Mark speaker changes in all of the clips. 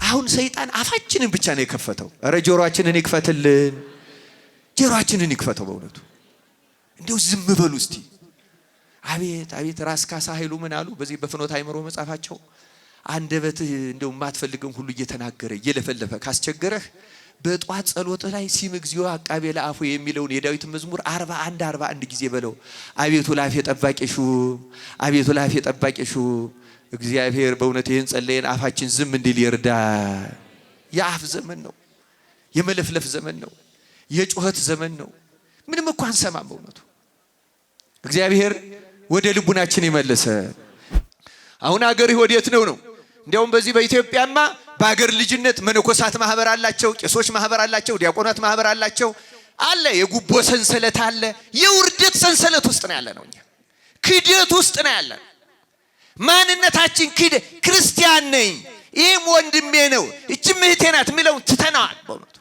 Speaker 1: አሁን ሰይጣን አፋችንን ብቻ ነው የከፈተው። ኧረ ጆሮአችንን ይክፈትልን፣ ጆሮአችንን ይክፈተው በእውነቱ። እንደው ዝም በሉ እስቲ። አቤት አቤት! ራስ ካሳ ኃይሉ ምን አሉ በዚህ በፍኖተ አእምሮ መጽሐፋቸው? አንደበትህ እንደው የማትፈልገውን ሁሉ እየተናገረ እየለፈለፈ ካስቸገረህ በጧት ጸሎት ላይ ሲም እግዚኦ አቃቤ ለአፉ የሚለውን የዳዊት መዝሙር 41 ጊዜ በለው። አቤቱ ለአፌ ጠባቂ ሹም፣ አቤቱ ለአፌ ጠባቂ ሹም። እግዚአብሔር በእውነት ይህን ጸለየን አፋችን ዝም እንዲል ይርዳ። የአፍ ዘመን ነው፣ የመለፍለፍ ዘመን ነው፣ የጩኸት ዘመን ነው። ምንም እኮ አንሰማም በእውነቱ። እግዚአብሔር ወደ ልቡናችን ይመልሰ። አሁን አገር ወዴት ነው? እንዲያውም በዚህ በኢትዮጵያማ በአገር ልጅነት መነኮሳት ማህበር አላቸው፣ ቄሶች ማህበር አላቸው፣ ዲያቆናት ማህበር አላቸው። አለ የጉቦ ሰንሰለት አለ። የውርደት ሰንሰለት ውስጥ ነው ያለ ነው። እኛ ክደት ውስጥ ነው ያለ። ማንነታችን ክርስቲያን ነኝ፣ ይህም ወንድሜ ነው፣ እችም እህቴ ናት የሚለውን ትተናል። በእውነቱ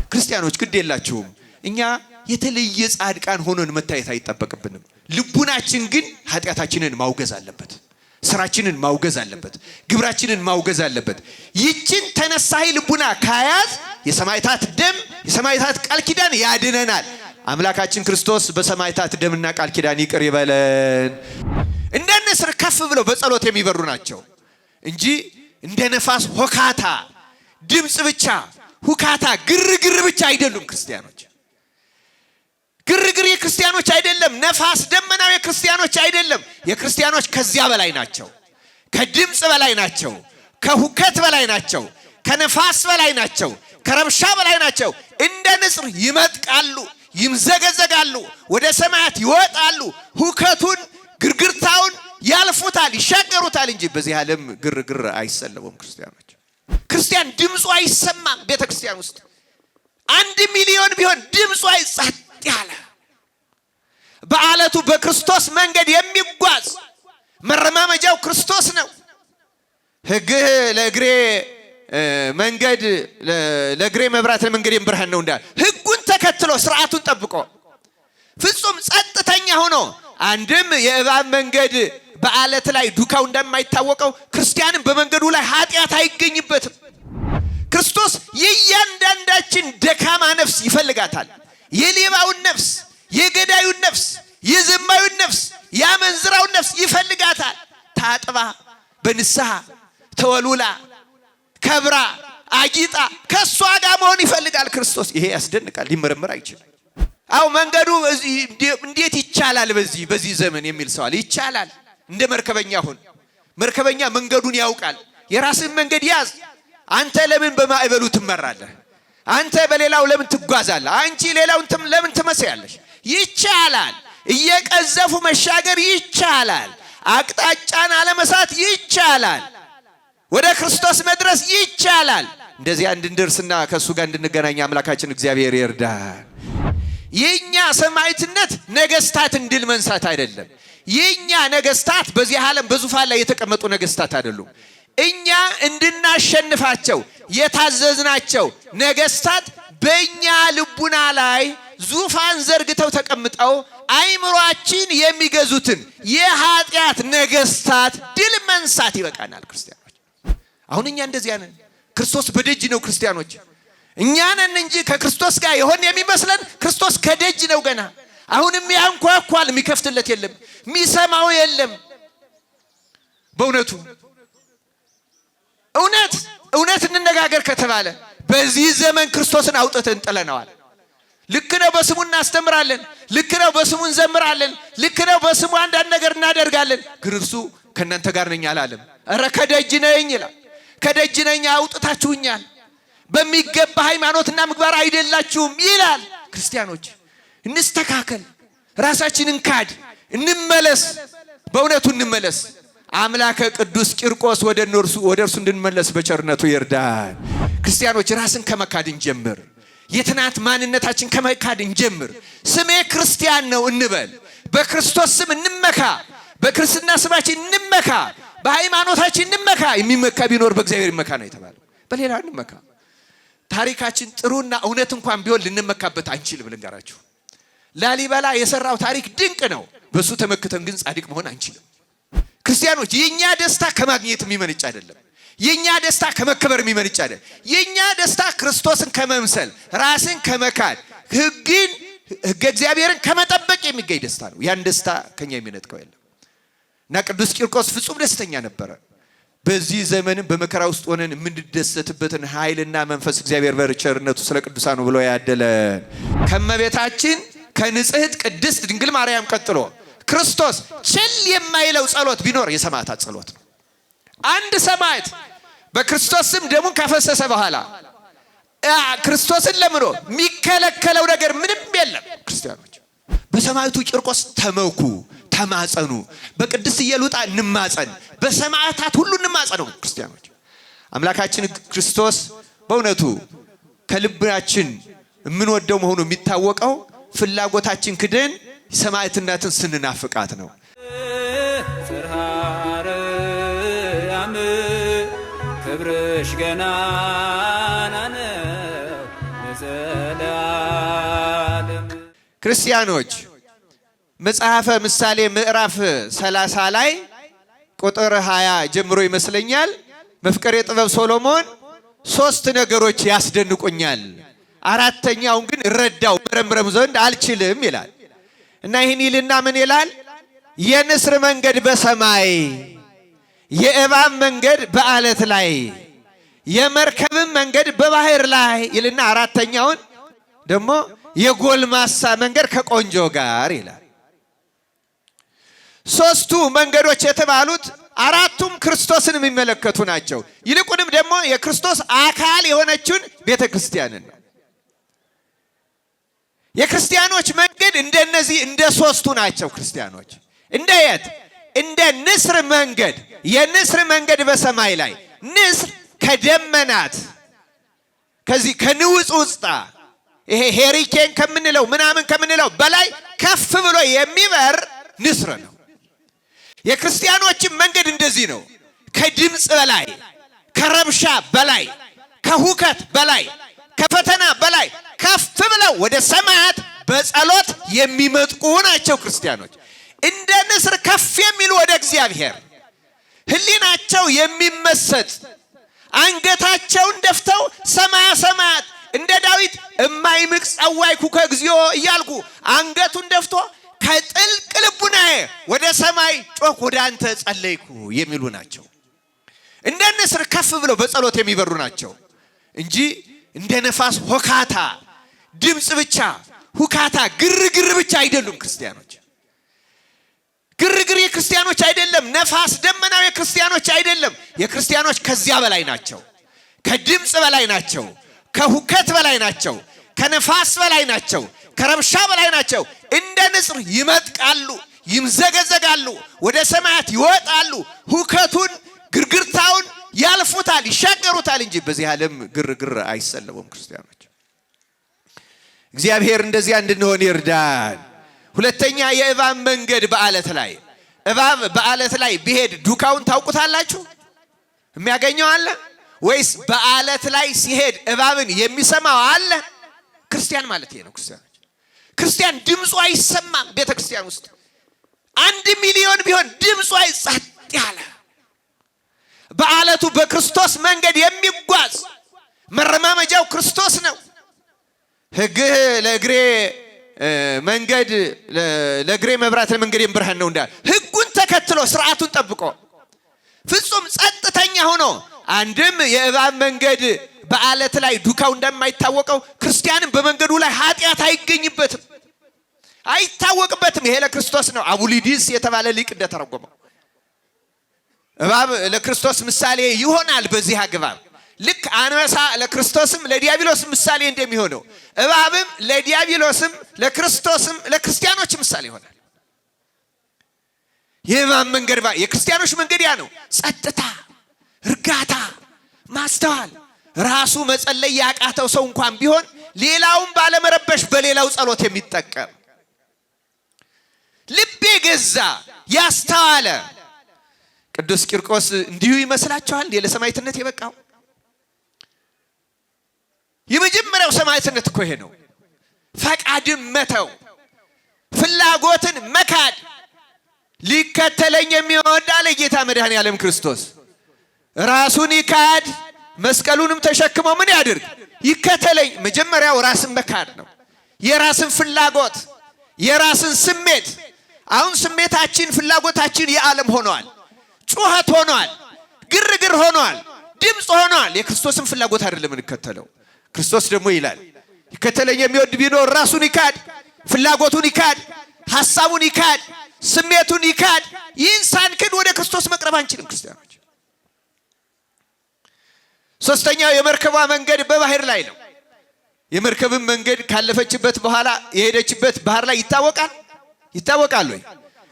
Speaker 1: ክርስቲያኖች ግድ የላችሁም። እኛ የተለየ ጻድቃን ሆነን መታየት አይጠበቅብንም። ልቡናችን ግን ኃጢአታችንን ማውገዝ አለበት፣ ስራችንን ማውገዝ አለበት፣ ግብራችንን ማውገዝ አለበት። ይችን ተነሳይ ልቡና ካያዝ የሰማዕታት ደም የሰማዕታት ቃል ኪዳን ያድነናል። አምላካችን ክርስቶስ በሰማዕታት ደምና ቃል ኪዳን ይቅር ይበለን። እንደ ንስር ከፍ ብለው በጸሎት የሚበሩ ናቸው እንጂ እንደ ነፋስ ሆካታ ድምጽ ብቻ ሁካታ ግርግር ብቻ አይደሉም ክርስቲያኖች። ግርግር የክርስቲያኖች አይደለም። ነፋስ ደመናው የክርስቲያኖች አይደለም። የክርስቲያኖች ከዚያ በላይ ናቸው። ከድምጽ በላይ ናቸው። ከሁከት በላይ ናቸው። ከነፋስ በላይ ናቸው። ከረብሻ በላይ ናቸው። እንደ ንስር ይመጥቃሉ፣ ይምዘገዘጋሉ፣ ወደ ሰማያት ይወጣሉ። ሁከቱን ግርግርታውን ያልፉታል፣ ይሻገሩታል እንጂ በዚህ ዓለም ግርግር አይሰለሙም ክርስቲያኖች። ክርስቲያን ድምጹ አይሰማም። ቤተ ክርስቲያን ውስጥ 1 ሚሊዮን ቢሆን ድምጹ አይጸጥ ያለ በአለቱ በክርስቶስ መንገድ የሚጓዝ መረማመጃው ክርስቶስ ነው። ሕግህ ለእግሬ መንገድ ለእግሬ መብራት ለመንገዴም ብርሃን ነው እንዳለ ሕጉን ተከትሎ ስርዓቱን ጠብቆ ፍጹም ጸጥተኛ ሆኖ አንድም የእባብ መንገድ በአለት ላይ ዱካው እንደማይታወቀው ክርስቲያንም በመንገዱ ላይ ኃጢአት አይገኝበትም። ክርስቶስ የእያንዳንዳችን ደካማ ነፍስ ይፈልጋታል። የሌባውን ነፍስ፣ የገዳዩን ነፍስ፣ የዘማዩን ነፍስ፣ ያመንዝራውን ነፍስ ይፈልጋታል። ታጥባ በንስሐ ተወሉላ ከብራ አጊጣ ከሷ ጋር መሆን ይፈልጋል ክርስቶስ። ይሄ ያስደንቃል፣ ሊመረመር አይችልም። አው መንገዱ እንዴት ይቻላል በዚህ ዘመን የሚል ሰው አለ። ይቻላል። እንደ መርከበኛ ሁን። መርከበኛ መንገዱን ያውቃል። የራስን መንገድ ያዝ። አንተ ለምን በማዕበሉ ትመራለህ? አንተ በሌላው ለምን ትጓዛለህ? አንቺ ሌላውን ለምን ትመስያለሽ? ይቻላል። እየቀዘፉ መሻገር ይቻላል። አቅጣጫን አለመሳት ይቻላል። ወደ ክርስቶስ መድረስ ይቻላል። እንደዚህ እንድንደርስና ከሱ ጋር እንድንገናኝ አምላካችን እግዚአብሔር ይርዳን። የኛ ሰማዕትነት ነገስታትን ድል መንሳት አይደለም። የኛ ነገስታት በዚህ ዓለም በዙፋን ላይ የተቀመጡ ነገስታት አይደሉም። እኛ እንድናሸንፋቸው የታዘዝናቸው ነገስታት በእኛ ልቡና ላይ ዙፋን ዘርግተው ተቀምጠው አይምሯችን የሚገዙትን የኃጢአት ነገስታት ድል መንሳት ይበቃናል ክርስቲያኖች። አሁን እኛ እንደዚያ ነን። ክርስቶስ በደጅ ነው ክርስቲያኖች። እኛ ነን እንጂ ከክርስቶስ ጋር የሆነ የሚመስለን ክርስቶስ ከደጅ ነው ገና። አሁንም ያንኳኳል፣ የሚከፍትለት የለም፣ የሚሰማው የለም። በእውነቱ እውነት እንነጋገር ከተባለ በዚህ ዘመን ክርስቶስን አውጥተን ጥለነዋል። ልክ ነው፣ በስሙ እናስተምራለን፣ ልክ ነው፣ በስሙ እንዘምራለን፣ ልክ ነው፣ በስሙ አንዳንድ ነገር እናደርጋለን። ግን እርሱ ከእናንተ ጋር ነኝ አላለም። ኧረ ከደጅ ነኝ ይላል። ከደጅ ነኝ አውጥታችሁኛል፣ በሚገባ ሃይማኖትና ምግባር አይደላችሁም ይላል። ክርስቲያኖች እንስተካከል፣ ራሳችንን ካድ፣ እንመለስ፣ በእውነቱ እንመለስ። አምላከ ቅዱስ ቂርቆስ ወደ እርሱ እንድንመለስ በቸርነቱ ይርዳን። ክርስቲያኖች ራስን ከመካድ እንጀምር። የትናንት ማንነታችን ከመካድ እንጀምር። ስሜ ክርስቲያን ነው እንበል። በክርስቶስ ስም እንመካ። በክርስትና ስማችን እንመካ። በሃይማኖታችን እንመካ። የሚመካ ቢኖር በእግዚአብሔር ይመካ ነው የተባለው። በሌላ እንመካ። ታሪካችን ጥሩና እውነት እንኳን ቢሆን ልንመካበት አንችልም። ልንገራችሁ፣ ላሊበላ የሰራው ታሪክ ድንቅ ነው። በሱ ተመክተን ግን ጻድቅ መሆን አንችልም። ክርስቲያኖች የኛ ደስታ ከማግኘት የሚመነጭ አይደለም። የኛ ደስታ ከመከበር የሚመነጭ አይደል። የኛ ደስታ ክርስቶስን ከመምሰል ራስን ከመካድ ሕገ እግዚአብሔርን ከመጠበቅ የሚገኝ ደስታ ነው። ያን ደስታ ከኛ የሚነጥቀው የለም እና ቅዱስ ቂርቆስ ፍጹም ደስተኛ ነበረ። በዚህ ዘመንም በመከራ ውስጥ ሆነን የምንደሰትበትን ኃይልና መንፈስ እግዚአብሔር በቸርነቱ ስለ ቅዱሳኑ ብሎ ያደለን። ከመቤታችን ከንጽሕት ቅድስት ድንግል ማርያም ቀጥሎ ክርስቶስ ቸል የማይለው ጸሎት ቢኖር የሰማዕታት ጸሎት ነው። አንድ ሰማዕት በክርስቶስ ስም ደሙን ካፈሰሰ በኋላ ክርስቶስን ለምኖ የሚከለከለው ነገር ምንም የለም። ክርስቲያኖች በሰማዕቱ ቂርቆስ ተመኩ፣ ተማጸኑ። በቅድስት ኢየሉጣ እንማጸን፣ በሰማዕታት ሁሉ እንማጸነው። ክርስቲያኖች አምላካችን ክርስቶስ በእውነቱ ከልባችን የምንወደው መሆኑ የሚታወቀው ፍላጎታችን ክደን ሰማዕትነትን ስንናፍቃት ነው። ክብርሽ ገናና ነው ለዘላለም። ክርስቲያኖች መጽሐፈ ምሳሌ ምዕራፍ 30 ላይ ቁጥር 20 ጀምሮ ይመስለኛል መፍቀሬ ጥበብ ሶሎሞን 3 ነገሮች ያስደንቁኛል፣ አራተኛውን ግን እረዳው መረምረም ዘንድ አልችልም ይላል እና ይህን ይልና ምን ይላል? የንስር መንገድ በሰማይ የእባብ መንገድ በአለት ላይ የመርከብም መንገድ በባህር ላይ ይልና አራተኛውን ደግሞ የጎልማሳ መንገድ ከቆንጆ ጋር ይላል። 3ቱ መንገዶች የተባሉት አራቱም ክርስቶስን የሚመለከቱ ናቸው። ይልቁንም ደግሞ የክርስቶስ አካል የሆነችውን ቤተ ክርስቲያንን ነው። የክርስቲያኖች መንገድ እንደነዚህ እንደ 3ቱ ናቸው። ክርስቲያኖች እንደ የት? እንደ ንስር መንገድ። የንስር መንገድ በሰማይ ላይ ንስር ከደመናት ከዚህ ከንውጽ ውስጣ ይሄ ሄሪኬን ከምንለው ምናምን ከምንለው በላይ ከፍ ብሎ የሚበር ንስር ነው። የክርስቲያኖችን መንገድ እንደዚህ ነው። ከድምፅ በላይ፣ ከረብሻ በላይ፣ ከሁከት በላይ፣ ከፈተና በላይ ከፍ ብለው ወደ ሰማያት በጸሎት የሚመጥቁ ናቸው ክርስቲያኖች። እንደ ንስር ከፍ የሚሉ ወደ እግዚአብሔር ሕሊናቸው የሚመሰጥ አንገታቸውን ደፍተው ሰማያ ሰማያት እንደ ዳዊት እማይምቅ ጸዋይኩ ከእግዚኦ እያልኩ አንገቱን ደፍቶ ከጥልቅ ልቡናዬ ወደ ሰማይ ጮክ ወደ አንተ ጸለይኩ የሚሉ ናቸው። እንደ ንስር ከፍ ብለው በጸሎት የሚበሩ ናቸው እንጂ እንደ ነፋስ ሆካታ ድምፅ ብቻ ሁካታ ግርግር ብቻ አይደሉም ክርስቲያኖች። ግርግር የክርስቲያኖች አይደለም። ነፋስ ደመናው የክርስቲያኖች አይደለም። የክርስቲያኖች ከዚያ በላይ ናቸው። ከድምፅ በላይ ናቸው። ከሁከት በላይ ናቸው። ከነፋስ በላይ ናቸው። ከረብሻ በላይ ናቸው። እንደ ንስር ይመጥቃሉ፣ ይምዘገዘጋሉ፣ ወደ ሰማያት ይወጣሉ። ሁከቱን ግርግርታውን ያልፉታል፣ ይሻገሩታል እንጂ በዚህ ዓለም ግርግር አይሰለሙም ክርስቲያኖች። እግዚአብሔር እንደዚያ እንድንሆን ይርዳን። ሁለተኛ የእባብ መንገድ በአለት ላይ። እባብ በአለት ላይ ቢሄድ ዱካውን ታውቁታላችሁ? የሚያገኘው አለ ወይስ በአለት ላይ ሲሄድ እባብን የሚሰማው አለ? ክርስቲያን ማለት ይሄ ነው። ክርስቲያን ድምፁ አይሰማም። ቤተ ክርስቲያን ውስጥ 1 ሚሊዮን ቢሆን ድምፁ ጸጥ ያለ በአለቱ በክርስቶስ መንገድ የሚጓዝ መረማመጃው ክርስቶስ ነው። ሕግህ ለእግሬ መንገድ ለእግሬ መብራት ለመንገዴ ብርሃን ነው እንዳለ ሕጉን ተከትሎ ስርዓቱን ጠብቆ ፍጹም ጸጥተኛ ሆኖ አንድም የእባብ መንገድ በአለት ላይ ዱካው እንደማይታወቀው ክርስቲያንም በመንገዱ ላይ ኃጢአት አይገኝበትም፣ አይታወቅበትም። ይሄ ለክርስቶስ ነው። አቡሊዲስ የተባለ ሊቅ እንደተረጎመው እባብ ለክርስቶስ ምሳሌ ይሆናል። በዚህ አግባብ ልክ አንበሳ ለክርስቶስም ለዲያብሎስም ምሳሌ እንደሚሆነው እባብም ለዲያብሎስም ለክርስቶስም ለክርስቲያኖች ምሳሌ ይሆናል። የእባብ መንገድ የክርስቲያኖች መንገድ ያ ነው። ጸጥታ፣ እርጋታ፣ ማስተዋል። ራሱ መጸለይ ያቃተው ሰው እንኳን ቢሆን ሌላውን ባለመረበሽ በሌላው ጸሎት የሚጠቀም ልብ የገዛ ያስተዋለ ቅዱስ ቂርቆስ እንዲሁ ይመስላችኋል? ለሰማዕትነት የበቃው የመጀመሪያው ሰማዕትነት እኮ ይሄ ነው። ፈቃድን መተው፣ ፍላጎትን መካድ። ሊከተለኝ የሚወድ አለ ጌታ መድኃኔዓለም ክርስቶስ ራሱን ይካድ፣ መስቀሉንም ተሸክሞ ምን ያድርግ? ይከተለኝ። መጀመሪያው ራስን መካድ ነው። የራስን ፍላጎት፣ የራስን ስሜት። አሁን ስሜታችን፣ ፍላጎታችን የዓለም ሆኗል፣ ጩኸት ሆኗል፣ ግርግር ሆኗል፣ ድምፅ ሆኗል። የክርስቶስን ፍላጎት አይደለም እንከተለው። ክርስቶስ ደግሞ ይላል ይከተለኝ የሚወድ ቢኖር ራሱን ይካድ፣ ፍላጎቱን ይካድ፣ ሐሳቡን ይካድ፣ ስሜቱን ይካድ። ይህን ሳንክድ ወደ ክርስቶስ መቅረብ አንችልም ክርስቲያኖች። ሶስተኛው የመርከቧ መንገድ በባህር ላይ ነው። የመርከብን መንገድ ካለፈችበት በኋላ የሄደችበት ባህር ላይ ይታወቃል ወይ?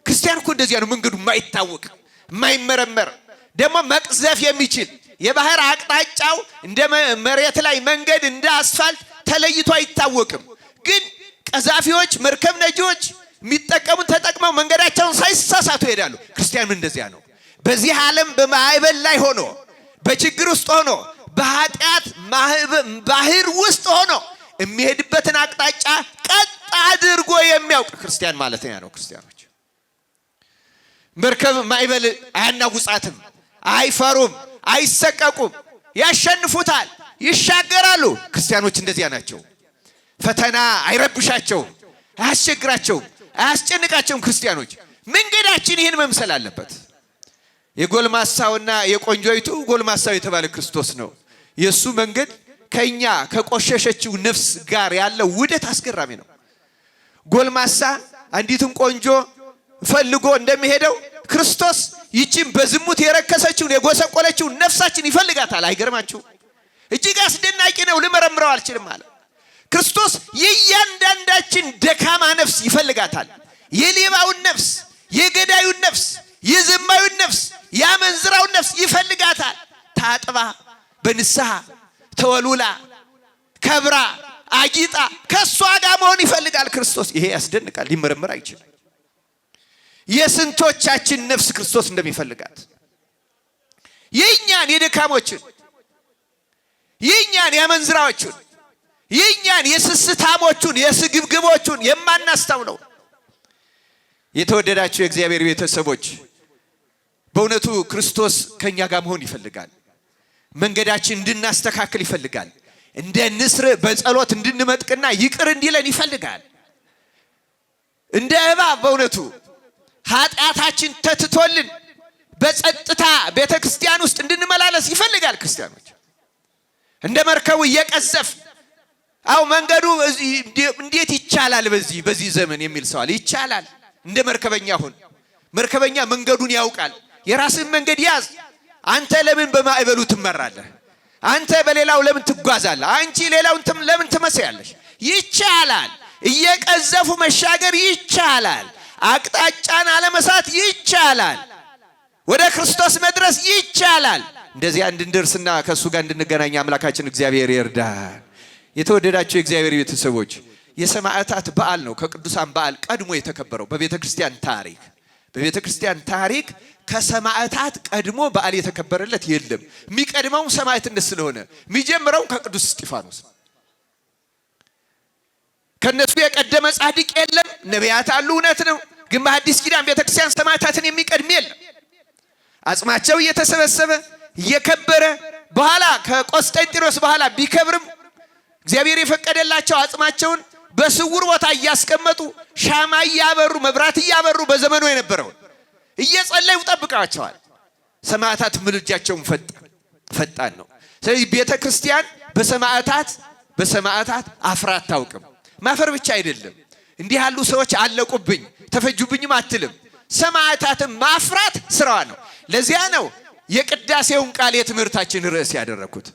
Speaker 1: ክርስቲያን እኮ እንደዚያ ነው። መንገዱ የማይታወቅ የማይመረመር ደግሞ መቅዘፍ የሚችል የባህር አቅጣጫው እንደ መሬት ላይ መንገድ እንደ አስፋልት ተለይቶ አይታወቅም። ግን ቀዛፊዎች፣ መርከብ ነጂዎች የሚጠቀሙት ተጠቅመው መንገዳቸውን ሳይሳሳቱ ይሄዳሉ። ክርስቲያን እንደዚያ ነው። በዚህ ዓለም በማዕበል ላይ ሆኖ በችግር ውስጥ ሆኖ በኃጢአት ባህር ውስጥ ሆኖ የሚሄድበትን አቅጣጫ ቀጥ አድርጎ የሚያውቅ ክርስቲያን ማለት ነው። ክርስቲያኖች መርከብ ማዕበል አያናውጻትም፣ አይፈሩም፣ አይሰቀቁም፣ ያሸንፉታል፣ ይሻገራሉ። ክርስቲያኖች እንደዚያ ናቸው። ፈተና አይረብሻቸውም፣ አያስቸግራቸውም፣ አያስጨንቃቸውም። ክርስቲያኖች መንገዳችን ይህን መምሰል አለበት። የጎልማሳውና የቆንጆይቱ ጎልማሳው የተባለ ክርስቶስ ነው። የሱ መንገድ ከኛ ከቆሸሸችው ነፍስ ጋር ያለው ውደት አስገራሚ ነው። ጎልማሳ አንዲትን ቆንጆ ፈልጎ እንደሚሄደው ክርስቶስ ይቺን በዝሙት የረከሰችውን የጎሰቆለችውን ነፍሳችን ይፈልጋታል። አይገርማችሁ? እጅግ አስደናቂ ነው። ልመረምረው አልችልም አለ ክርስቶስ። የእያንዳንዳችን ደካማ ነፍስ ይፈልጋታል። የሌባውን ነፍስ፣ የገዳዩን ነፍስ፣ የዘማዩን ነፍስ፣ ያመንዝራውን ነፍስ ይፈልጋታል። ታጥባ በንስሐ ተወሉላ ከብራ አጊጣ ከሷ ጋር መሆን ይፈልጋል ክርስቶስ። ይሄ ያስደንቃል፣ ሊመረመር አይችልም። የስንቶቻችን ነፍስ ክርስቶስ እንደሚፈልጋት የኛን የደካሞችን፣ የኛን ያመንዝራዎችን፣ የኛን የስስታሞቹን፣ የስግብግቦቹን የማናስተውለው። የተወደዳችሁ የእግዚአብሔር ቤተሰቦች በእውነቱ ክርስቶስ ከኛ ጋር መሆን ይፈልጋል። መንገዳችን እንድናስተካክል ይፈልጋል። እንደ ንስር በጸሎት እንድንመጥቅና ይቅር እንዲለን ይፈልጋል። እንደ እባብ በእውነቱ ኃጢአታችን ተትቶልን በጸጥታ ቤተክርስቲያን ውስጥ እንድንመላለስ ይፈልጋል። ክርስቲያኖች እንደ መርከቡ እየቀዘፍ መንገዱ እንዴት ይቻላል በዚህ ዘመን የሚል ሰው አለ። ይቻላል። እንደ መርከበኛ ሁን። መርከበኛ መንገዱን ያውቃል። የራስን መንገድ ያዝ። አንተ ለምን በማዕበሉ ትመራለህ? አንተ በሌላው ለምን ትጓዛለህ? አንቺ ሌላውን ለምን ትመስያለሽ? ይቻላል። እየቀዘፉ መሻገር ይቻላል። አቅጣጫን አለመሳት ይቻላል። ወደ ክርስቶስ መድረስ ይቻላል። እንደዚያ እንድንደርስና ከእሱ ጋር እንድንገናኝ አምላካችን እግዚአብሔር ይርዳን። የተወደዳችሁ የእግዚአብሔር ቤተሰቦች የሰማዕታት በዓል ነው ከቅዱሳን በዓል ቀድሞ የተከበረው በቤተ ክርስቲያን ታሪክ ከሰማዕታት ቀድሞ በዓል የተከበረለት የለም። የሚቀድመው ሰማዕትነት ስለሆነ የሚጀምረው ከቅዱስ እስጢፋኖስ። ከነሱ የቀደመ ጻድቅ የለም። ነቢያት አሉ፣ እውነት ነው። ግን በአዲስ ኪዳን ቤተ ክርስቲያን ሰማዕታትን የሚቀድም የለም። አጽማቸው እየተሰበሰበ እየከበረ በኋላ ከቆስጠንጢኖስ በኋላ ቢከብርም እግዚአብሔር የፈቀደላቸው አጽማቸውን በስውር ቦታ እያስቀመጡ ሻማ እያበሩ መብራት እያበሩ በዘመኑ የነበረውን እየጸለዩ ጠብቀዋቸዋል። ሰማዕታት ምልጃቸውን ፈጣን ነው። ስለዚህ ቤተ ክርስቲያን በሰማዕታት አፍራ አታውቅም። ማፈር ብቻ አይደለም፣ እንዲህ ያሉ ሰዎች አለቁብኝ ተፈጁብኝም አትልም። ሰማዕታትን ማፍራት ስራዋ ነው። ለዚያ ነው የቅዳሴውን ቃል የትምህርታችን ርዕስ ያደረኩት።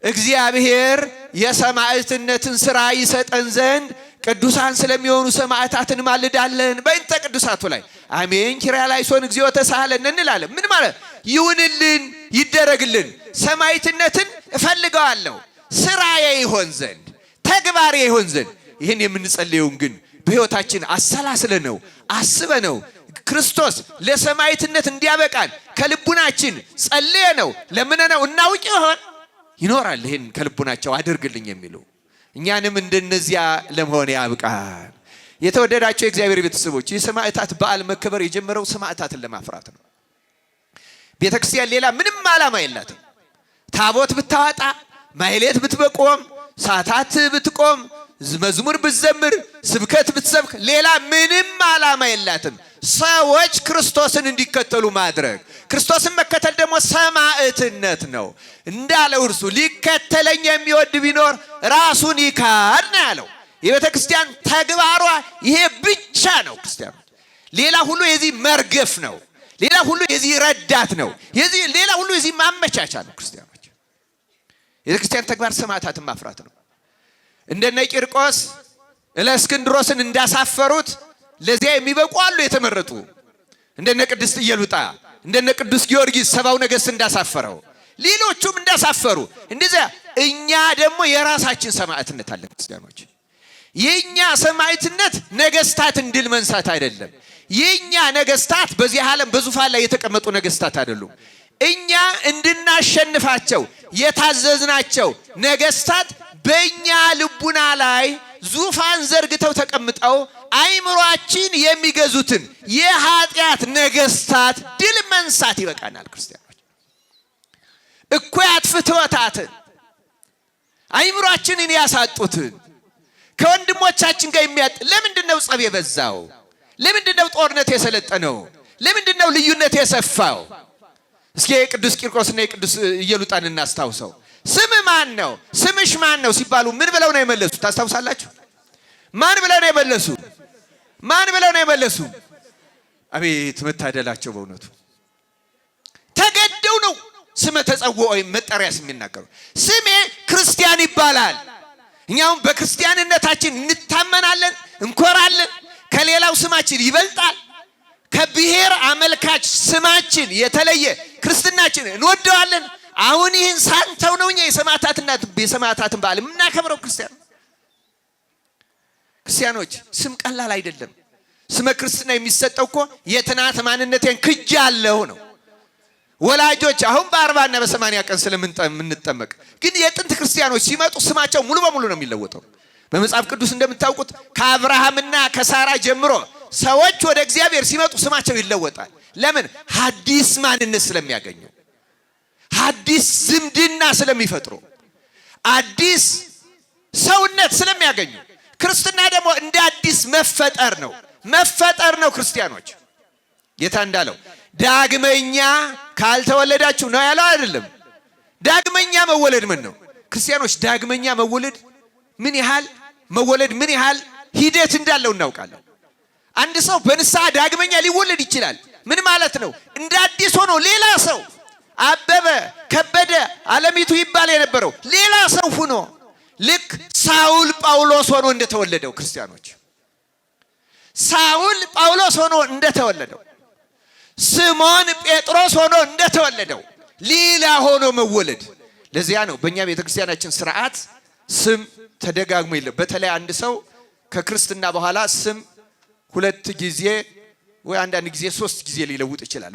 Speaker 1: እግዚአብሔር የሰማዕትነትን ስራ ይሰጠን ዘንድ ቅዱሳን ስለሚሆኑ ሰማዕታትን ማልዳለን። በእንተ ቅዱሳቱ ላይ አሜን ኪርያላይሶን እግዚኦ ተሳሃለን እንላለን። ምን ማለት? ይሁንልን፣ ይደረግልን። ሰማዕትነትን እፈልገዋለሁ ስራዬ ይሆን ዘንድ ተግባሬ ይሆን ዘንድ። ይህን የምንጸልየውን ግን በሕይወታችን አሰላስለነው አስበነው ክርስቶስ ለሰማዕትነት እንዲያበቃን ከልቡናችን ጸልየነው ለምነነው እናውቅ ይሆን ይኖራል። ይህን ከልቡናቸው አድርግልኝ የሚሉ እኛንም እንደነዚያ ለመሆን ያብቃን። የተወደዳቸው የእግዚአብሔር ቤተሰቦች የሰማዕታት በዓል መከበር የጀመረው ሰማዕታትን ለማፍራት ነው። ቤተክርስቲያን ሌላ ምንም ዓላማ የላትም። ታቦት ብታወጣ፣ ማህሌት ብትቆም፣ ሰዓታት ብትቆም፣ መዝሙር ብትዘምር፣ ስብከት ብትሰብክ ሌላ ምንም ዓላማ የላትም። ሰዎች ክርስቶስን እንዲከተሉ ማድረግ። ክርስቶስን መከተል ደግሞ ሰማዕትነት ነው እንዳለው እርሱ ሊከተለኝ የሚወድ ቢኖር ራሱን ይካድ ነው ያለው። የቤተ ክርስቲያን ተግባሯ ይሄ ብቻ ነው። ክርስቲያኖች ሌላ ሁሉ የዚህ መርገፍ ነው። ሌላ ሁሉ የዚህ ረዳት ነው። ሌላ ሁሉ የዚህ ማመቻቻ ነው። ክርስቲያኖች የቤተ ክርስቲያን ተግባር ሰማዕታትን ማፍራት ነው። እንደነ ቂርቆስ እለእስክንድሮስን እንዳሳፈሩት ለዚያ የሚበቁ አሉ የተመረጡ። እንደነ ቅድስት ኢየሉጣ እንደነ ቅዱስ ጊዮርጊስ ሰባው ነገሥት እንዳሳፈረው ሌሎቹም እንዳሳፈሩ እንደዚያ እኛ ደግሞ የራሳችን ሰማዕትነት አለን። ክርስቲያኖች የኛ ሰማዕትነት ነገሥታትን ድል መንሳት አይደለም። የኛ ነገሥታት በዚህ ዓለም በዙፋን ላይ የተቀመጡ ነገሥታት አይደሉም። እኛ እንድናሸንፋቸው የታዘዝናቸው ነገሥታት በእኛ ልቡና ላይ ዙፋን ዘርግተው ተቀምጠው አይምሯችን የሚገዙትን የኃጢአት ነገሥታት ድል መንሳት ይበቃናል። ክርስቲያኖች እኩያት ፍትወታትን አይምሯችንን ያሳጡትን ከወንድሞቻችን ጋር ለምንድነው ጸብ የበዛው? ለምንድነው ጦርነት የሰለጠነው? ለምንድነው ልዩነት የሰፋው? እስኪ የቅዱስ ቂርቆስና የቅዱስ ኢየሉጣን እናስታውሰው። ስም ማን ነው? ስምሽ ማን ነው ሲባሉ ምን ብለው ነው የመለሱ? ታስታውሳላችሁ? ማን ብለው ነው የመለሱ? ማን ብለው ነው የመለሱ? አቤት መታደላቸው በእውነቱ። ተገደው ነው ስመ ተጸውዖ ወይም መጠሪያ ስም የሚናገሩ። ስሜ ክርስቲያን ይባላል። እኛውም በክርስቲያንነታችን እንታመናለን፣ እንኮራለን። ከሌላው ስማችን ይበልጣል። ከብሔር አመልካች ስማችን የተለየ ክርስትናችን እንወደዋለን። አሁን ይህን ሳንተው ነው እኛ የሰማዕታትን በዓል የምናከብረው። ክርስቲያኖች ስም ቀላል አይደለም። ስመ ክርስትና የሚሰጠው እኮ የትናንት ማንነቴን ክጃለሁ ነው። ወላጆች አሁን በ40 እና በ80 ቀን ስለምንጠመቅ ግን የጥንት ክርስቲያኖች ሲመጡ ስማቸው ሙሉ በሙሉ ነው የሚለወጠው። በመጽሐፍ ቅዱስ እንደምታውቁት ከአብርሃምና ከሳራ ጀምሮ ሰዎች ወደ እግዚአብሔር ሲመጡ ስማቸው ይለወጣል። ለምን? ሐዲስ ማንነት ስለሚያገኙ፣ ሐዲስ ዝምድና ስለሚፈጥሩ፣ አዲስ ሰውነት ስለሚያገኙ። ክርስትና ደግሞ እንደ አዲስ መፈጠር ነው። ክርስቲያኖች ጌታ እንዳለው ዳግመኛ ካልተወለዳችሁ ነው ያለው አይደለም? ዳግመኛ መወለድ ምን ነው? ክርስቲያኖች ዳግመኛ መወለድ ምን ያህል ሂደት እንዳለው እናውቃለን። አንድ ሰው በንስሐ ዳግመኛ ሊወለድ ይችላል። ምን ማለት ነው? እንደ አዲስ ሆኖ ሌላ ሰው አበበ፣ ከበደ፣ አለሚቱ ይባል የነበረው ሌላ ሰው ሆኖ ልክ ሳውል ጳውሎስ ሆኖ እንደተወለደው ክርስቲያኖች ሳውል ጳውሎስ ሆኖ እንደተወለደው ስምዖን ጴጥሮስ ሆኖ እንደተወለደው ሌላ ሆኖ መወለድ። ለዚያ ነው በእኛ ቤተክርስቲያናችን ስርዓት ስም ተደጋግሞ የለም። በተለይ አንድ ሰው ከክርስትና በኋላ ስም 2 ጊዜ ወይ አንዳንድ ጊዜ 3 ጊዜ ሊለውጥ ይችላል።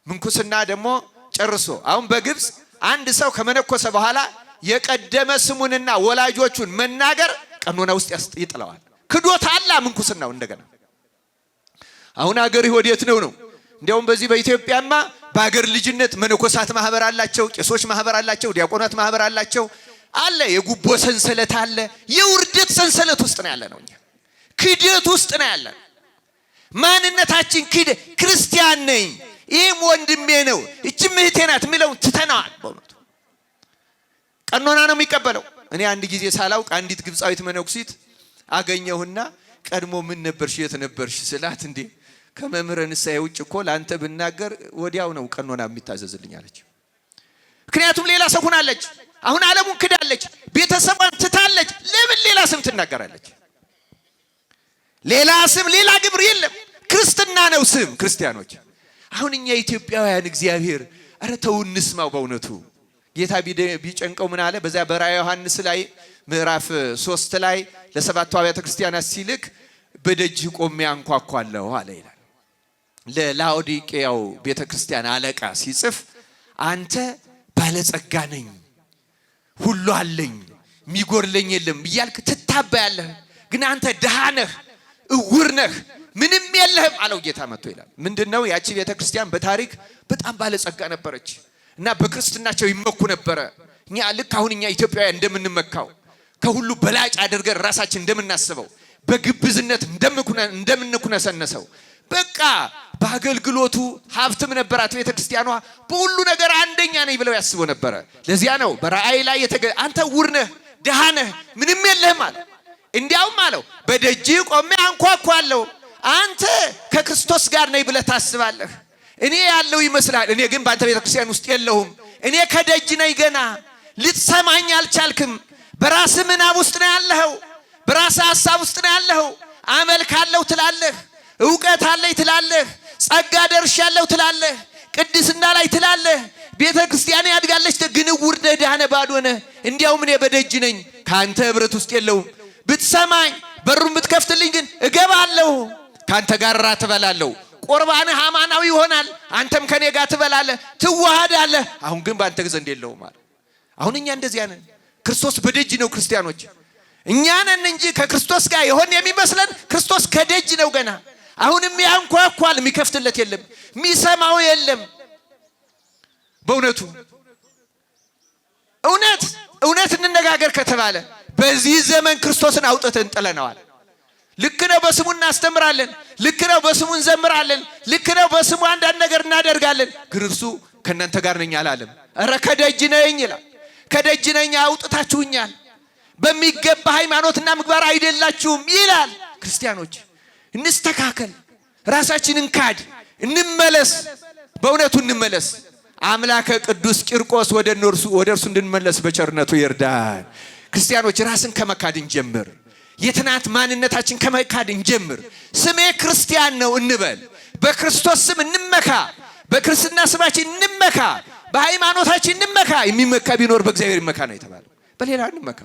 Speaker 1: ምንኩስና ደግሞ ጨርሶ አሁን በግብፅ አንድ ሰው ከመነኮሰ በኋላ የቀደመ ስሙንና ወላጆቹን መናገር ቀኖና ውስጥ ይጥለዋል። ክዶት አላ ምንኩስናው እንደገና አሁን አገር ወዴት ነው? እንዲያውም በዚህ በኢትዮጵያማ በአገር ልጅነት መነኮሳት ማህበር አላቸው፣ ቄሶች ማህበር አላቸው፣ ዲያቆናት ማህበር አላቸው። የጉቦ ሰንሰለት አለ። የውርደት ሰንሰለት ውስጥ ነው ያለነው። እኛ ክደት ውስጥ ነው ያለነው። ማንነታችን ክርስቲያን ነኝ፣ ይህም ወንድሜ ነው፣ እችም እህቴ ናት የሚለው ትተናዋል። በእውነቱ ቀኖና ነው የሚቀበለው። እኔ አንድ ጊዜ ሳላውቅ አንዲት ግብፃዊት መነኩሲት አገኘሁና ቀድሞ ምን ነበርሽ የት ነበርሽ ስላት እንዴ ከመምህረ ንስሐ ውጭ እኮ ለአንተ ብናገር ወዲያው ነው ቀኖና የሚታዘዝልኝ አለች። ምክንያቱም ሌላ ሰው ሆናለች። አሁን ዓለሙን ክዳለች፣ ቤተሰቧን ትታለች። ለምን ሌላ ስም ትናገራለች? ሌላ ስም ሌላ ግብር የለም። ክርስትና ነው ስም። ክርስቲያኖች አሁን እኛ ኢትዮጵያውያን እግዚአብሔር ኧረ ተው እንስማው። በእውነቱ ጌታ ቢጨንቀው ምን አለ? በዛ በራዕየ ዮሐንስ ላይ ምዕራፍ 3 ላይ ለ7 አብያተ ክርስቲያናት ሲልክ በደጅ ቆሜ አንኳኳለሁ አለ ይላል። ለላኦዲቄያው ቤተክርስቲያን አለቃ ሲጽፍ አንተ ባለጸጋ ነኝ፣ ሁሉ አለኝ፣ የሚጎርለኝ የለም እያልክ ትታበያለህ። ግን አንተ ድሃ ነህ፣ እውር ነህ ምንም የለህም አለው ጌታ መጥቶ ይላል። ምንድነው ያቺ ቤተክርስቲያን በታሪክ በጣም ባለጸጋ ነበረች እና በክርስትናቸው ይመኩ ነበረ። እኛ ልክ አሁን እኛ ኢትዮጵያውያን እንደምንመካው ከሁሉ በላጭ አድርገን ራሳችን እንደምናስበው በግብዝነት እንደምንኩነሰነሰው በቃ በአገልግሎቱ ሀብትም ነበራት ቤተክርስቲያኗ። በሁሉ ነገር አንደኛ ነኝ ብለው ያስቡ ነበረ። ለዚያ ነው በራእይ ላይ አንተ ዕውር ነህ ድሃ ነህ ምንም የለህም አለ። እንዲያውም አለው በደጅ ቆሜ አንኳኳለሁ። አንተ ከክርስቶስ ጋር ነኝ ብለህ ታስባለህ። እኔ ያለው ይመስላል፣ እኔ ግን በአንተ ቤተክርስቲያን ውስጥ የለሁም። እኔ ከደጅ ነኝ፣ ገና ልትሰማኝ አልቻልክም። በራስህ ምናብ ውስጥ ነው ያለኸው፣ በራስህ ሐሳብ ውስጥ ነው ያለኸው። አመልካለሁ ትላለህ፣ ዕውቀት አለኝ ትላለህ፣ ጸጋ ደርሻለሁ ትላለህ፣ ቅድስና ላይ ትላለህ፣ ቤተክርስቲያን ያድጋለች፣ ግን ዕውር ነህ ድሃ ነህ ባዶ ነህ። እንዲያውም እኔ በደጅ ነኝ፣ ካንተ ህብረት ውስጥ የለሁም። ብትሰማኝ በሩን ብትከፍትልኝ ግን እገባለሁ፣ ካንተ ጋር ራት እበላለሁ፣ ቁርባንህ አማናዊ ይሆናል፣ አንተም ከኔ ጋር ትበላለህ፣ ትዋሃዳለህ። አሁን ግን በአንተ ዘንድ የለውም ማለት። አሁን እኛ እንደዚያ ነን። ክርስቶስ በደጅ ነው ክርስቲያኖች፣ እኛ ነን እንጂ ከክርስቶስ ጋር የሆን የሚመስለን ክርስቶስ ከደጅ ነው ገና። አሁንም ያንኳኳል፣ የሚከፍትለት የለም፣ የሚሰማው የለም። በእውነቱ እውነት እንነጋገር ከተባለ በዚህ ዘመን ክርስቶስን አውጥተን ጥለነዋል። ልክ ነው፣ በስሙ እናስተምራለን፣ ልክ ነው፣ በስሙ እንዘምራለን፣ ልክ ነው፣ በስሙ አንዳንድ ነገር እናደርጋለን። ግን እርሱ ከእናንተ ጋር ነኝ አላለም። ኧረ ከደጅ ነኝ ይላል። ከደጅ ነኝ አውጥታችሁኛል፣ በሚገባ ሃይማኖትና ምግባር አይደላችሁም ይላል። ክርስቲያኖች እንስተካከል፣ ራሳችንን ካድ፣ እንመለስ፣ በእውነቱ እንመለስ። አምላከ ቅዱስ ቂርቆስ ወደ እርሱ እንድንመለስ በቸርነቱ ይርዳን። ክርስቲያኖች ራስን ከመካድ እንጀምር። የትናንት ማንነታችን ከመካድ እንጀምር። ስሜ ክርስቲያን ነው እንበል። በክርስቶስ ስም እንመካ፣ በክርስትና ስማችን እንመካ፣ በሃይማኖታችን እንመካ። የሚመካ ቢኖር በእግዚአብሔር ይመካ ነው የተባለው፣ በሌላ እንመካ።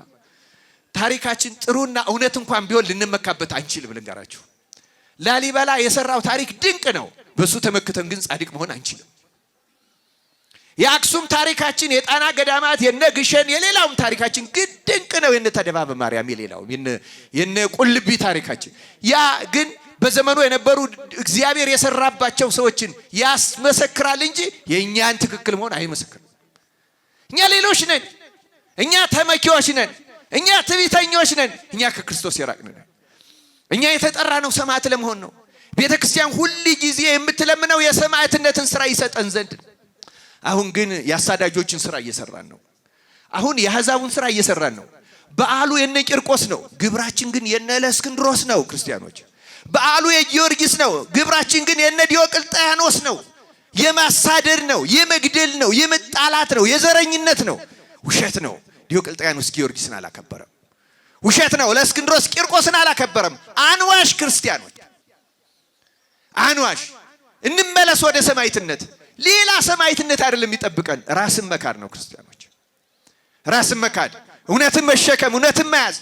Speaker 1: ታሪካችን ጥሩና እውነት እንኳን ቢሆን ልንመካበት አንችልም። ልንገራችሁ፣ ላሊበላ የሰራው ታሪክ ድንቅ ነው። በሱ ተመክተን ግን ጻድቅ መሆን አንችልም። የአክሱም ታሪካችን፣ የጣና ገዳማት፣ የነ ግሸን፣ የሌላውም ታሪካችን ግን ድንቅ ነው። የነ ተደባበ ማርያም፣ የሌላውም የነ ቁልቢ ታሪካችን፣ ያ ግን በዘመኑ የነበሩ እግዚአብሔር የሰራባቸው ሰዎችን ያስመሰክራል እንጂ የእኛን ትክክል መሆን አይመሰክርም። እኛ ሌሎች ነን፣ እኛ ተመኪዎች ነን፣ እኛ ትዕቢተኞች ነን፣ እኛ ከክርስቶስ የራቅን ነን። እኛ የተጠራ ነው ሰማዕት ለመሆን ነው። ቤተ ክርስቲያን ሁል ጊዜ የምትለምነው የሰማዕትነትን ስራ ይሰጠን ዘንድ። አሁን ግን የአሳዳጆችን ስራ እየሰራን ነው። አሁን የአሕዛቡን ስራ እየሰራን ነው። በዓሉ የነ ቂርቆስ ነው፣ ግብራችን ግን የነ እለእስክንድሮስ ነው። ክርስቲያኖች በዓሉ የጊዮርጊስ ነው፣ ግብራችን ግን የነ ዲዮቅልጥያኖስ ነው። የማሳደድ ነው፣ የመግደል ነው፣ የመጣላት ነው፣ የዘረኝነት ነው። ውሸት ነው። ዲዮቅልጥያኖስ ጊዮርጊስን አላከበረም። ውሸት ነው። እለእስክንድሮስ ቂርቆስን አላከበረም። አንዋሽ ክርስቲያኖች አንዋሽ። እንመለስ ወደ ሰማዕትነት። ሌላ ሰማዕትነት አይደለም የሚጠብቀን፣ ራስን መካድ ነው። ክርስቲያኖች ራስን መካድ፣ እውነትን መሸከም፣ እውነትን መያዝ።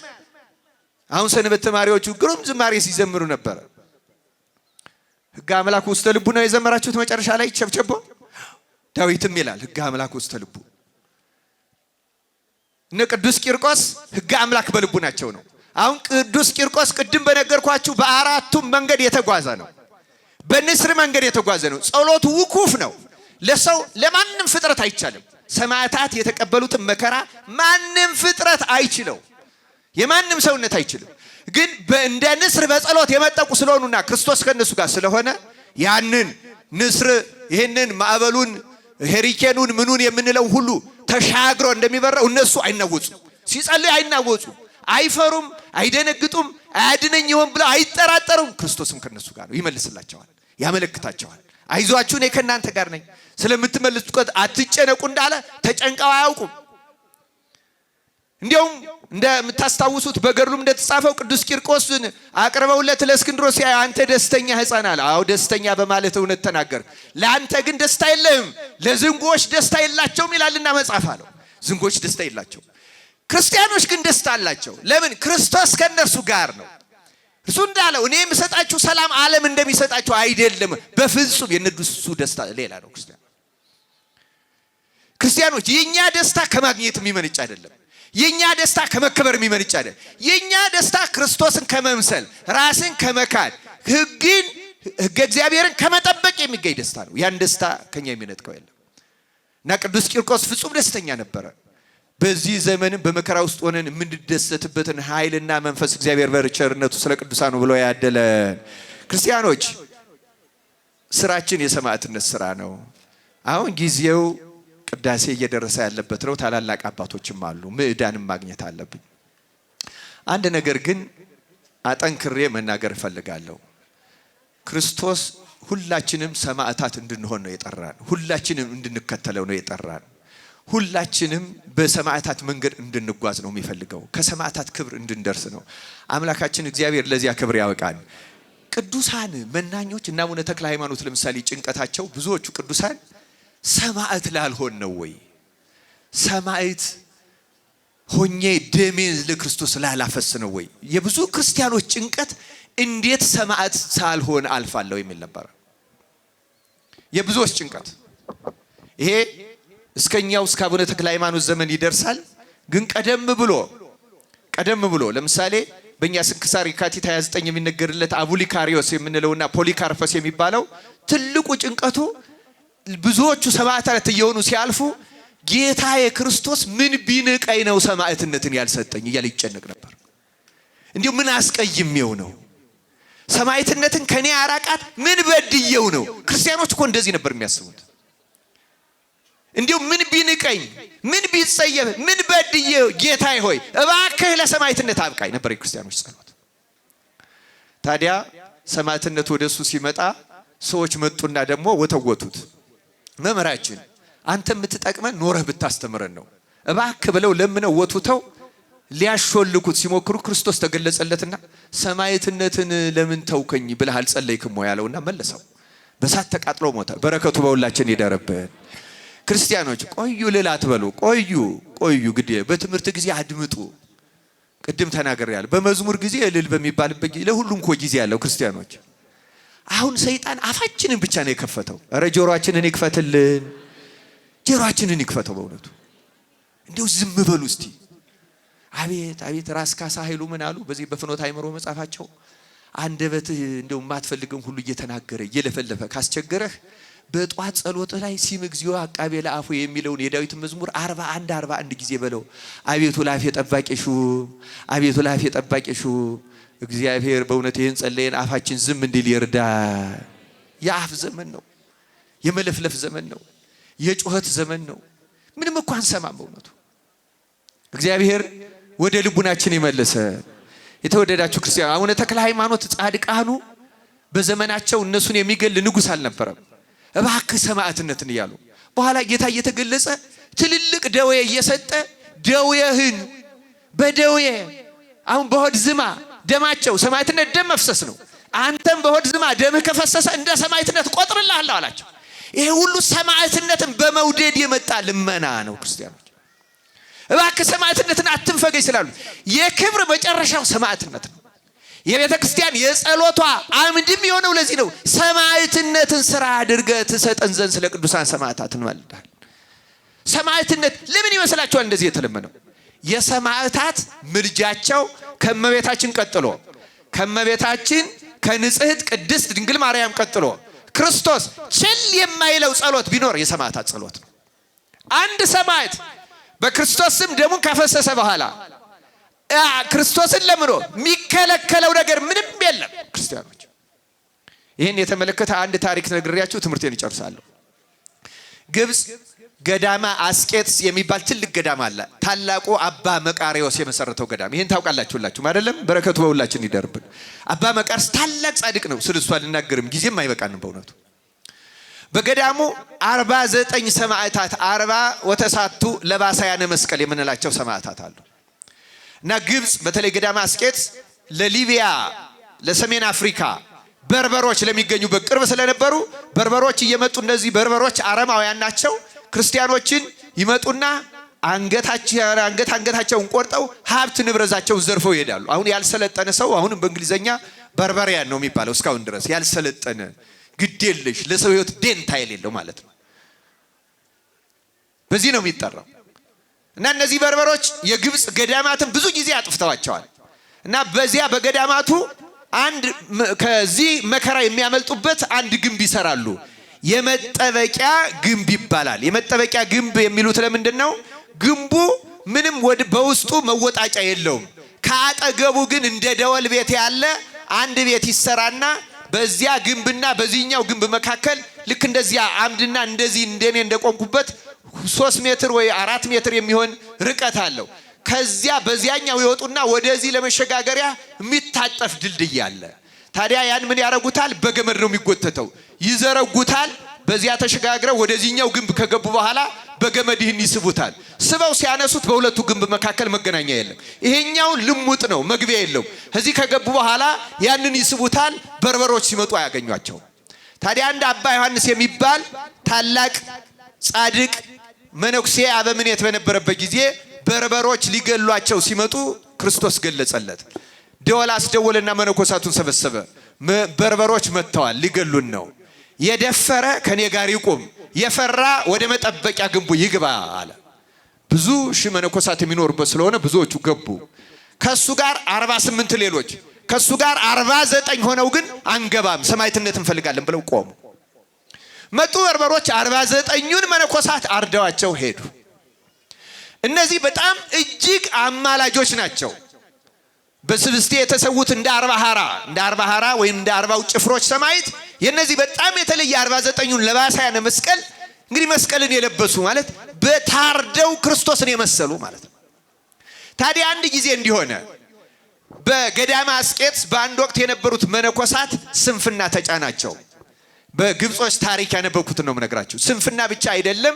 Speaker 1: አሁን ሰንበት ተማሪዎቹ ግሩም ዝማሬ ሲዘምሩ ነበረ። ሕገ አምላክ ውስተ ልቡ ነው የዘመራችሁት። መጨረሻ ላይ ቸብቸቦ ዳዊትም ይላል ሕገ አምላክ ውስተ ልቡ። እነ ቅዱስ ቂርቆስ ሕገ አምላክ በልቡ ናቸው ነው። አሁን ቅዱስ ቂርቆስ ቅድም በነገርኳችሁ በአራቱም መንገድ የተጓዘ ነው። በንስር መንገድ የተጓዘ ነው። ጸሎቱ ውኩፍ ነው። ለሰው ለማንም ፍጥረት አይቻልም። ሰማዕታት የተቀበሉትን መከራ ማንም ፍጥረት አይችለው፣ የማንም ሰውነት አይችልም። ግን እንደ ንስር በጸሎት የመጠቁ ስለሆኑና ክርስቶስ ከነሱ ጋር ስለሆነ ያንን ንስር ይህንን ማዕበሉን ሄሪኬኑን ምኑን የምንለው ሁሉ ተሻግሮ እንደሚበረው እነሱ አይናወጹም። ሲጸልይ አይናወጹም፣ አይፈሩም፣ አይደነግጡም። አያድነኝ ይሆን ብለው አይጠራጠሩም። ክርስቶስም ከነሱ ጋር ነው፣ ይመልስላቸዋል፣ ያመለክታቸዋል። አይዟችሁ እኔ ከእናንተ ጋር ነኝ፣ ስለምትመልሱት አትጨነቁ እንዳለ ተጨንቀው አያውቁም። እንዲያውም እንደምታስታውሱት በገድሉም እንደተጻፈው ቅዱስ ቂርቆስን አቅርበውለት ለእስክንድሮስ አንተ ደስተኛ ሕፃን አለ። አዎ ደስተኛ በማለት እውነት ተናገር። ለአንተ ግን ደስታ የለህም፣ ለዝንጎች ደስታ የላቸውም ይላልና መጽሐፍ አለው። ዝንጎች ደስታ የላቸው፣ ክርስቲያኖች ግን ደስታ አላቸው። ለምን? ክርስቶስ ከእነርሱ ጋር ነው። እርሱ እንዳለው እኔ የምሰጣችሁ ሰላም ዓለም እንደሚሰጣችሁ አይደለም። በፍጹም የነሱ ደስታ ሌላ ነው። ክርስቲያኖች የኛ ደስታ ከማግኘት የሚመነጭ አይደለም። የኛ ደስታ ከመከበር የሚመነጭ አይደል። የኛ ደስታ ክርስቶስን ከመምሰል ራስን ከመካድ ሕገ እግዚአብሔርን ከመጠበቅ የሚገኝ ደስታ ነው። ያን ደስታ ከኛ የሚነጥቀው የለም እና ቅዱስ ቂርቆስ ፍጹም ደስተኛ ነበረ። በዚህ ዘመንም በመከራ ውስጥ ሆነን የምንደሰትበትን ኃይልና መንፈስ እግዚአብሔር በቸርነቱ ስለ ቅዱሳኑ ብሎ ያደለን። ክርስቲያኖች ስራችን የሰማዕትነት ስራ ነው። አሁን ጊዜው ቅዳሴ እየደረሰ ያለበት ነው። ታላላቅ አባቶችም አሉ። ምዕዳንም ማግኘት አለብኝ። አንድ ነገር ግን አጠንክሬ መናገር እፈልጋለሁ። ክርስቶስ ሁላችንም ሰማዕታት እንድንሆን ነው የጠራን። ሁላችንም እንድንከተለው ነው የጠራን። ሁላችንም በሰማዕታት መንገድ እንድንጓዝ ነው የሚፈልገው። ከሰማዕታት ክብር እንድንደርስ ነው። አምላካችን እግዚአብሔር ለዚያ ክብር ያበቃን። ቅዱሳን መናኞች እና አቡነ ተክለ ሃይማኖት ለምሳሌ ጭንቀታቸው ብዙዎቹ ቅዱሳን ሰማዕት ላልሆን ነው ወይ? ሰማዕት ሆኜ ደሜን ለክርስቶስ ላላፈስ ነው ወይ? የብዙ ክርስቲያኖች ጭንቀት እንዴት ሰማዕት ሳልሆን አልፋለሁ የሚል ነበር የብዙዎች ጭንቀት። ይሄ እስከኛው እስከ አቡነ ተክለ ሃይማኖት ዘመን ይደርሳል። ግን ቀደም ብሎ ለምሳሌ በእኛ ስንክሳር የካቲት 29 የሚነገርለት አቡሊካሪዮስ የምንለውና ፖሊካርፐስ የሚባለው ትልቁ ጭንቀቱ ብዙዎቹ ሰማዕታት እየሆኑ ሲያልፉ ጌታ የክርስቶስ ምን ቢንቀኝ ነው ሰማዕትነትን ያልሰጠኝ እያለ ይጨነቅ ነበር። እንዲሁ ምን አስቀይሜው ነው ሰማዕትነትን ከኔ አራቃት? ምን በድየው ነው? ክርስቲያኖች እኮ እንደዚህ ነበር የሚያስቡት። እንዲሁ ምን ቢንቀኝ፣ ምን ቢጸየፍ፣ ምን በድየው ጌታዬ ሆይ እባክህ ለሰማዕትነት አብቃኝ ነበር የክርስቲያኖች ጸሎት። ታዲያ ሰማዕትነት ወደሱ ሲመጣ ሰዎች መጡና ደግሞ ወተወቱት። መምህራችን አንተ የምትጠቅመን ኖረህ ብታስተምረን ነው እባክህ ብለው ለምነው ወቱተው ሊያሾልኩት ሲሞክሩ ክርስቶስ ተገለጸለትና ሰማዕትነትን ለምን ተውከኝ ብለህ አልጸለይክም ወይ ያለውና መለሰው። በሳት ተቃጥሎ ሞተ። በረከቱ በሁላችን ይደርብን። ክርስቲያኖች ቆዩ ልላት በሉ። ቆዩ ግዴ በትምህርት ጊዜ አድምጡ። ቅድም ተናግሬያለሁ። በመዝሙር ጊዜ እልል በሚባልበት ጊዜ ለሁሉም እኮ ጊዜ ያለው ክርስቲያኖች። አሁን ሰይጣን አፋችንን ብቻ ነው የከፈተው። ኧረ ጆሮአችንን ይክፈትልን፣ ጆሮአችንን ይክፈተው በእውነቱ። እንዲሁ ዝም በሉ እስቲ። አቤት ራስ ካሳ ኃይሉ ምን አሉ በዚህ በፍኖተ አእምሮ መጽሐፋቸው? አንደበትህ እንደው የማትፈልገውን ሁሉ እየተናገረ እየለፈለፈ ካስቸገረህ በጧት ጸሎት ላይ ሲም እግዚኦ አቃቤ ለአፉ የሚለውን የዳዊት መዝሙር 41 ጊዜ በለው። አቤቱ ለአፌ ጠባቂ ሹም፣ አቤቱ ለአፌ ጠባቂ ሹም። እግዚአብሔር በእውነት ይህን ጸለየን አፋችን ዝም እንዲል ይርዳ። የአፍ ዘመን ነው፣ የመለፍለፍ ዘመን ነው፣ የጩኸት ዘመን ነው። ምንም እኮ አንሰማም በእውነቱ። እግዚአብሔር ወደ ልቡናችን ይመልሰ። የተወደዳችሁ ክርስቲያን አቡነ ተክለ ሃይማኖት ጻድቃኑ በዘመናቸው እነሱን የሚገል ንጉሥ አልነበረም። እባክህ ሰማዕትነትን እያሉ በኋላ ጌታ እየተገለጸ ትልልቅ ደዌ እየሰጠ ደዌህን በደዌ አሁን በሆድ ዝማ ደማቸው ሰማዕትነት ደም መፍሰስ ነው። አንተም በሆድ ዝማ ደምህ ከፈሰሰ እንደ ሰማዕትነት ቆጥርልሃለሁ አላቸው። ይሄ ሁሉ ሰማዕትነትን በመውደድ የመጣ ልመና ነው። ክርስቲያኖች እባክህ ሰማዕትነትን አትንፈገኝ ስላሉ የክብር መጨረሻው ሰማዕትነት ነው። የቤተ ክርስቲያን የጸሎቷ አምድም የሆነው ለዚህ ነው። ሰማዕትነትን ስራ አድርገህ ትሰጠን ዘንድ ስለ ቅዱሳን ሰማዕታት እንማልዳለን። ሰማዕትነት ለምን ይመስላችኋል እንደዚህ የተለመነው? የሰማዕታት ምልጃቸው ከመቤታችን ቀጥሎ ከመቤታችን ከንጽሕት ቅድስት ድንግል ማርያም ቀጥሎ ክርስቶስ ችል የማይለው ጸሎት ቢኖር የሰማዕታት ጸሎት ነው። አንድ ሰማዕት በክርስቶስ ስም ደሙን ካፈሰሰ በኋላ ክርስቶስን ለምኖ የሚከለከለው ነገር ምንም የለም። ክርስቲያኖች ይህን የተመለከተ አንድ ታሪክ ነግሬያችሁ ትምህርቴን እጨርሳለሁ። ግብፅ ገዳማ አስቄጥስ የሚባል ትልቅ ገዳም አለ። ታላቁ አባ መቃርዮስ የመሰረተው ገዳም። ይህን ታውቃላችሁ ሁላችሁም አይደለም? በረከቱ በሁላችን ይደርብን። አባ መቃርስ ታላቅ ጻድቅ ነው። ስለሱ አልናገርም፣ ጊዜም አይበቃንም በእውነቱ። በገዳሙ 49 ሰማዕታት 40 ወተሳቱ ለባሳያነ መስቀል የምንላቸው ሰማዕታት አሉ። እና ግብፅ በተለይ ገዳማ አስቄጥስ ለሊቢያ ለሰሜን አፍሪካ በርበሮች ለሚገኙበት ቅርብ ስለነበሩ በርበሮች እየመጡ እነዚህ በርበሮች አረማውያን ናቸው። ክርስቲያኖችን ይመጡና አንገታቸውን ቆርጠው ሀብት ንብረታቸውን ዘርፈው ይሄዳሉ። አሁን ያልሰለጠነ ሰው አሁንም በእንግሊዘኛ በርበሪያን ነው የሚባለው እስካሁን ድረስ ያልሰለጠነ ግዴለሽ ለሰው ሕይወት ደንታ የሌለው ማለት ነው። በዚህ ነው የሚጠራው። እና እነዚህ በርበሮች የግብፅ ገዳማትን ብዙ ጊዜ አጥፍተዋቸዋል። እና በዚያ በገዳማቱ አንድ ከዚህ መከራ የሚያመልጡበት አንድ ግንብ ይሰራሉ። የመጠበቂያ ግንብ ይባላል። የመጠበቂያ ግንብ የሚሉት ለምንድን ነው? ግንቡ ምንም በውስጡ መወጣጫ የለውም። ከአጠገቡ ግን እንደ ደወል ቤት ያለ አንድ ቤት ይሰራና በዚያ ግንብና በዚህኛው ግንብ መካከል ልክ እንደዚያ አምድና እንደዚህ እንደኔ እንደቆምኩበት 3 ሜትር ወይ 4 ሜትር የሚሆን ርቀት አለው። ከዚያ በዚያኛው ይወጡና ወደዚህ ለመሸጋገሪያ የሚታጠፍ ድልድይ አለ። ታዲያ ያን ምን ያረጉታል? በገመድ ነው የሚጎተተው። ይዘረጉታል። በዚያ ተሸጋግረው ወደዚህኛው ግንብ ከገቡ በኋላ በገመድ ይህን ይስቡታል። ስበው ሲያነሱት በሁለቱ ግንብ መካከል መገናኛ የለም። ይሄኛው ልሙጥ ነው፣ መግቢያ የለው። እዚህ ከገቡ በኋላ ያንን ይስቡታል። በርበሮች ሲመጡ አያገኟቸው። ታዲያ አንድ አባ ዮሐንስ የሚባል ታላቅ ጻድቅ መነኩሴ አበምኔት በነበረበት ጊዜ በርበሮች ሊገሏቸው ሲመጡ ክርስቶስ ገለጸለት። ደወል አስደወለና መነኮሳቱን ሰበሰበ። በርበሮች መጥተዋል፣ ሊገሉን ነው። የደፈረ ከኔ ጋር ይቁም፣ የፈራ ወደ መጠበቂያ ግንቡ ይግባ አለ። ብዙ ሺህ መነኮሳት የሚኖሩበት ስለሆነ ብዙዎቹ ገቡ። ከሱ ጋር 48 ሌሎች፣ ከሱ ጋር 49 ሆነው ግን አንገባም ሰማዕትነት እንፈልጋለን ብለው ቆሙ። መጡ በርበሮች 49ኙን መነኮሳት አርደዋቸው ሄዱ። እነዚህ በጣም እጅግ አማላጆች ናቸው። በስብስቴ የተሰዉት እንደ 40 ሐራ ወይም እንደ 40 ጭፍሮች ሰማዕት የነዚህ በጣም የተለየ 49ኙን ለባሳያነ መስቀል እንግዲህ መስቀልን የለበሱ ማለት በታርደው ክርስቶስን የመሰሉ ማለት ነው። ታዲያ አንድ ጊዜ እንዲሆነ በገዳማ አስቄጥስ በአንድ ወቅት የነበሩት መነኮሳት ስንፍና ተጫናቸው። በግብጾች ታሪክ ያነበብኩትን ነው የምነግራችሁ። ስንፍና ብቻ አይደለም፣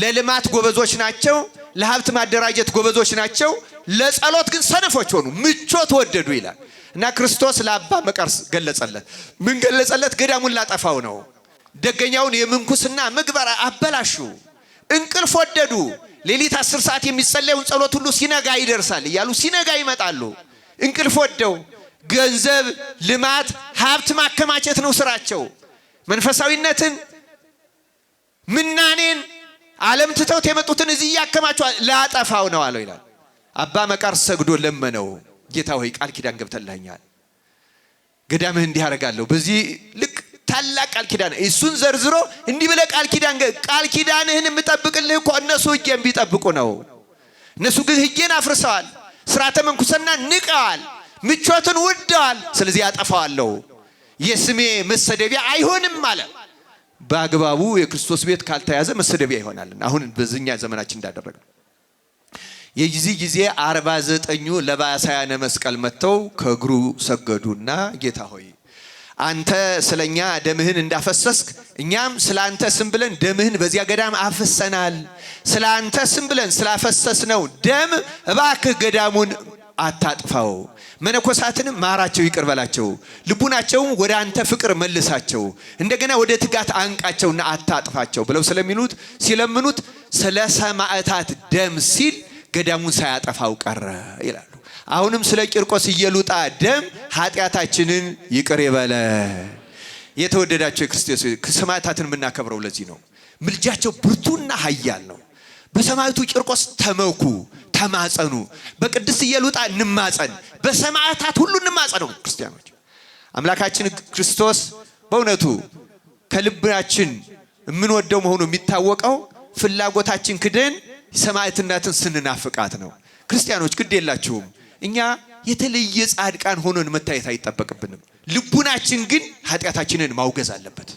Speaker 1: ለልማት ጎበዞች ናቸው፣ ለሀብት ማደራጀት ጎበዞች ናቸው፣ ለጸሎት ግን ሰነፎች ሆኑ፣ ምቾት ወደዱ ይላል። እና ክርስቶስ ለአባ መቃርስ ገለጸለት። ምን ገለጸለት? ገዳሙን ላጠፋው ነው። ደገኛውን የምንኩስና ምግባር አበላሹ፣ እንቅልፍ ወደዱ። ሌሊት 10 ሰዓት የሚጸለየውን ጸሎት ሁሉ ሲነጋ ይደርሳል እያሉ ሲነጋ ይመጣሉ። እንቅልፍ ወደው ገንዘብ፣ ልማት፣ ሀብት ማከማቸት ነው ስራቸው። መንፈሳዊነትን፣ ምናኔን፣ ዓለም ትተውት የመጡትን እዚህ ያከማቸዋል። ላጠፋው ነው አለው ይላል። አባ መቃርስ ሰግዶ ለመነው። ጌታ ሆይ ቃል ኪዳን ገብተልኛል፣ ገዳምህ እንዲህ አደርጋለሁ። በዚህ ልክ ታላቅ ቃል ኪዳን እሱን ዘርዝሮ እንዲህ ብለህ ቃል ኪዳንህን የምጠብቅልህ እኮ እነሱ ሕጌን ቢጠብቁ ነው። እነሱ ግን ሕጌን አፍርሰዋል፣ ስርዓተ መንኩስና ንቀዋል፣ ምቾትን ወደዋል። ስለዚህ ያጠፋዋለሁ፣ የስሜ መሰደቢያ አይሆንም አለ። በአግባቡ የክርስቶስ ቤት ካልተያዘ መሰደቢያ ይሆናል። አሁን በዚህኛ ዘመናችን እንዳደረገ የዚህ ጊዜ 49ኙ ለባሳያነ መስቀል መጥተው ከእግሩ ሰገዱና ጌታ ሆይ አንተ ስለኛ ደምህን እንዳፈሰስክ እኛም ስላንተ ስም ብለን ደምህን በዚያ ገዳም አፈሰናል። ስላንተ ስም ብለን ስላፈሰስነው ደም እባክህ ገዳሙን አታጥፋው፣ መነኮሳትንም ማራቸው፣ ይቅር በላቸው፣ ልቡናቸውም ወደ አንተ ፍቅር መልሳቸው፣ እንደገና ወደ ትጋት አንቃቸውና አታጥፋቸው ብለው ሲለምኑት ስለ ሰማዕታት ደም ሲል ገዳሙን ሳያጠፋው ቀረ ይላሉ። አሁንም ስለ ቂርቆስ ኢየሉጣ ደም ኃጢአታችንን ይቅር ይበለ። የተወደዳቸው የክርስቶስ ሰማዕታትን የምናከብረው ለዚህ ነው። ምልጃቸው ብርቱና ኃያል ነው። በሰማዕቱ ቂርቆስ ተመኩ፣ ተማጸኑ። በቅድስት ኢየሉጣ እንማጸን፣ በሰማዕታት ሁሉ እንማጸነው። ክርስቲያኖች አምላካችን ክርስቶስ በእውነቱ ከልባችን የምንወደው መሆኑ የሚታወቀው ፍላጎታችን ክደን ሰማዕትነትን ስንናፍቃት ነው። ክርስቲያኖች ግድ የላችሁም፣ እኛ የተለየ ጻድቃን ሆነን መታየት አይጠበቅብንም። ልቡናችን ግን ኃጢአታችንን ማውገዝ አለበት፣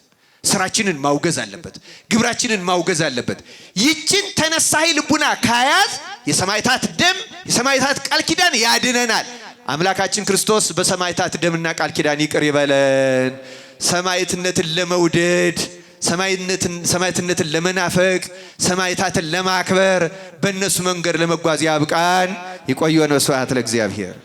Speaker 1: ስራችንን ማውገዝ አለበት፣ ግብራችንን ማውገዝ አለበት። ይችን ተነሳይ ልቡና ካያዝ የሰማዕታት ደም የሰማዕታት ቃል ኪዳን ያድነናል። አምላካችን ክርስቶስ በሰማዕታት ደምና ቃል ኪዳን ይቅር ይበለን። ሰማዕትነትን ለመውደድ ሰማዕትነትን ለመናፈቅ ሰማዕታትን ለማክበር በእነሱ መንገድ ለመጓዝ ያብቃን። ይቆየን። ስብሐት ለእግዚአብሔር።